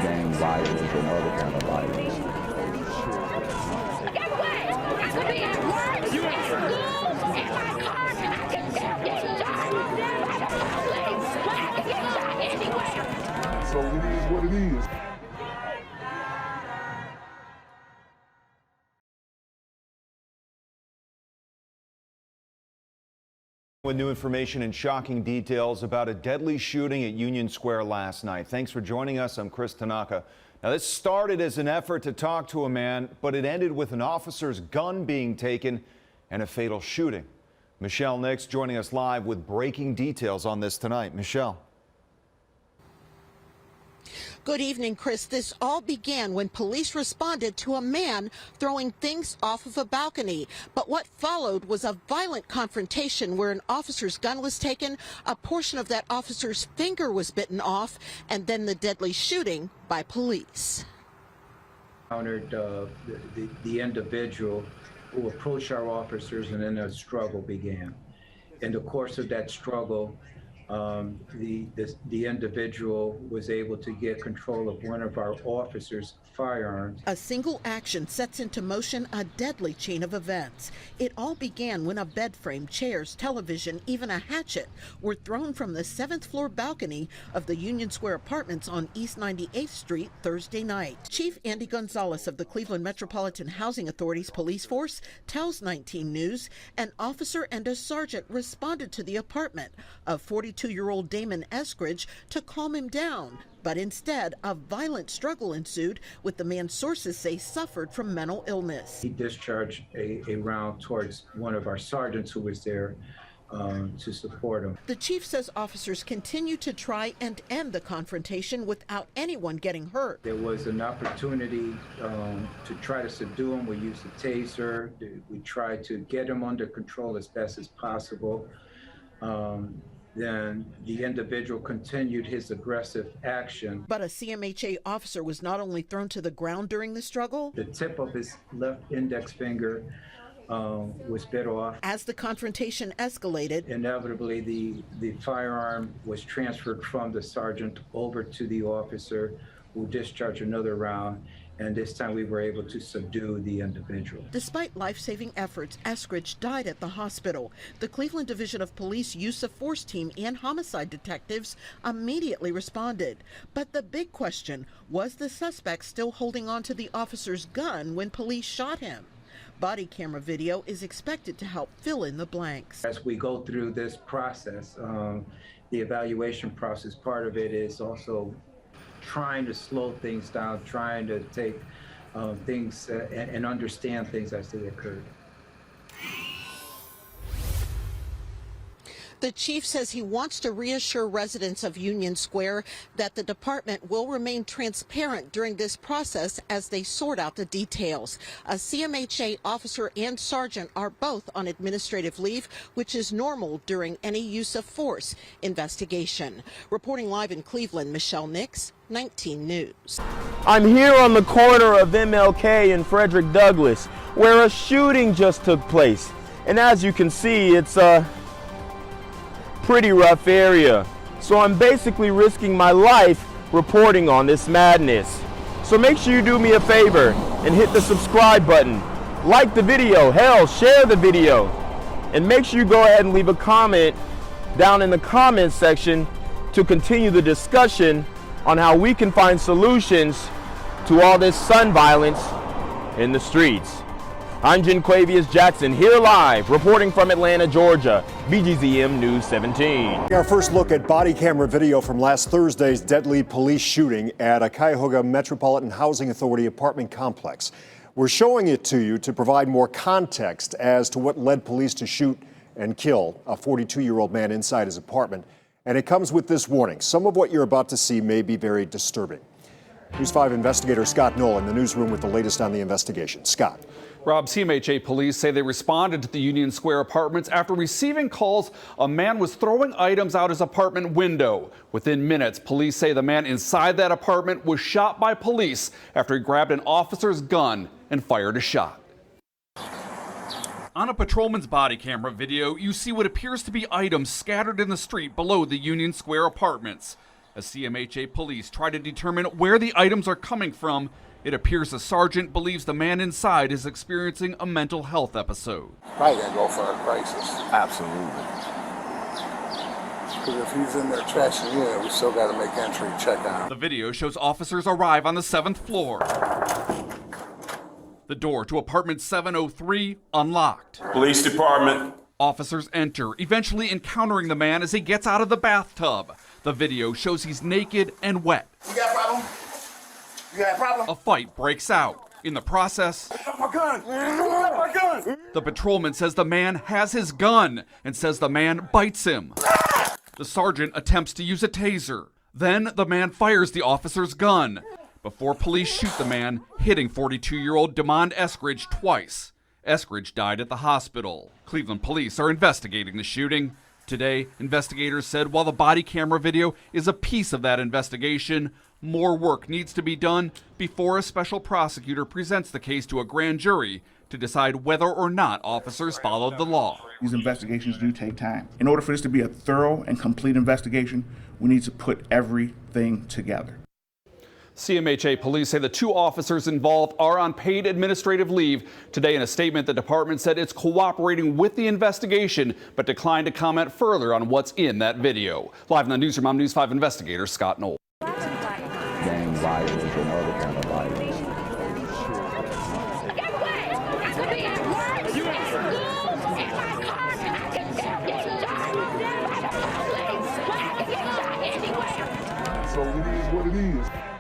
gang violence and other kind of violence. Get away! I could be at work, at school, in my car, I can still get shot by the police, but I can get shot anywhere. So it is what it is. With new information and shocking details about a deadly shooting at Union Square last night. Thanks for joining us. I'm Chris Tanaka. Now, this started as an effort to talk to a man, but it ended with an officer's gun being taken and a fatal shooting. Michelle Nix joining us live with breaking details on this tonight. Michelle. Good evening, Chris. This all began when police responded to a man throwing things off of a balcony. But what followed was a violent confrontation where an officer's gun was taken, a portion of that officer's finger was bitten off, and then the deadly shooting by police. Encountered the individual who approached our officers, and then a struggle began. In the course of that struggle, the individual was able to get control of one of our officers' firearms. A single action sets into motion a deadly chain of events. It all began when a bed frame, chairs, television, even a hatchet were thrown from the 7th floor balcony of the Union Square Apartments on East 98th Street Thursday night. Chief Andy Gonzalez of the Cleveland Metropolitan Housing Authority's police force tells 19 News an officer and a sergeant responded to the apartment of 42-year-old Demond Eskridge to calm him down. But instead, a violent struggle ensued with the man sources say suffered from mental illness. He discharged a round towards one of our sergeants who was there to support him. The chief says officers continue to try and end the confrontation without anyone getting hurt. There was an opportunity to try to subdue him. We used a taser. We tried to get him under control as best as possible. Then the individual continued his aggressive action. But a CMHA officer was not only thrown to the ground during the struggle. The tip of his left index finger was bit off. As the confrontation escalated, inevitably the firearm was transferred from the sergeant over to the officer, who discharged another round. And this time we were able to subdue the individual. Despite life-saving efforts, Eskridge died at the hospital. The Cleveland Division of Police use of force team and homicide detectives immediately responded. But the big question, was the suspect still holding on to the officer's gun when police shot him? Body camera video is expected to help fill in the blanks. As we go through this process, the evaluation process, part of it is also trying to slow things down, trying to take things and understand things as they occurred. The chief says he wants to reassure residents of Union Square that the department will remain transparent during this process as they sort out the details. A CMHA officer and sergeant are both on administrative leave, which is normal during any use of force investigation. Reporting live in Cleveland, Michelle Nix, 19 News. I'm here on the corner of MLK and Frederick Douglass, where a shooting just took place. And as you can see, it's a pretty rough area. So I'm basically risking my life reporting on this madness. So make sure you do me a favor and hit the subscribe button. Like the video, hell, share the video. And make sure you go ahead and leave a comment down in the comments section to continue the discussion on how we can find solutions to all this son violence in the streets. I'm Jenquavius Jackson, here live, reporting from Atlanta, Georgia, BGZM News 17. Our first look at body camera video from last Thursday's deadly police shooting at a Cuyahoga Metropolitan Housing Authority apartment complex. We're showing it to you to provide more context as to what led police to shoot and kill a 42-year-old man inside his apartment. And it comes with this warning. Some of what you're about to see may be very disturbing. News 5 investigator Scott Knoll in the newsroom with the latest on the investigation. Scott. Rob, CMHA police say they responded to the Union Square Apartments after receiving calls a man was throwing items out his apartment window. Within minutes, police say the man inside that apartment was shot by police after he grabbed an officer's gun and fired a shot. On a patrolman's body camera video, you see what appears to be items scattered in the street below the Union Square Apartments. As CMHA police try to determine where the items are coming from, it appears the sergeant believes the man inside is experiencing a mental health episode. Probably gonna go for a crisis. Absolutely. Because if he's in there trashing in, we still got to make entry, check on him. The video shows officers arrive on the 7th floor. The door to apartment 703 unlocked. Police department. Officers enter, eventually encountering the man as he gets out of the bathtub. The video shows he's naked and wet. You got a problem? You got a problem? A fight breaks out. In the process, My gun! My gun! the patrolman says the man has his gun and says the man bites him. The sergeant attempts to use a taser. Then the man fires the officer's gun before police shoot the man, hitting 42-year-old Demond Eskridge twice. Eskridge died at the hospital. Cleveland police are investigating the shooting. Today, investigators said while the body camera video is a piece of that investigation, more work needs to be done before a special prosecutor presents the case to a grand jury to decide whether or not officers followed the law. These investigations do take time. In order for this to be a thorough and complete investigation, we need to put everything together. CMHA police say the 2 officers involved are on paid administrative leave. Today, in a statement, the department said it's cooperating with the investigation, but declined to comment further on what's in that video. Live in the newsroom, I'm News 5 investigator Scott Knoll. Gang violence and other kind of violence. Guess what? I could be at work, at school, in my car, and I can still get shot by the police. But I can get shot anywhere. So it is what it is.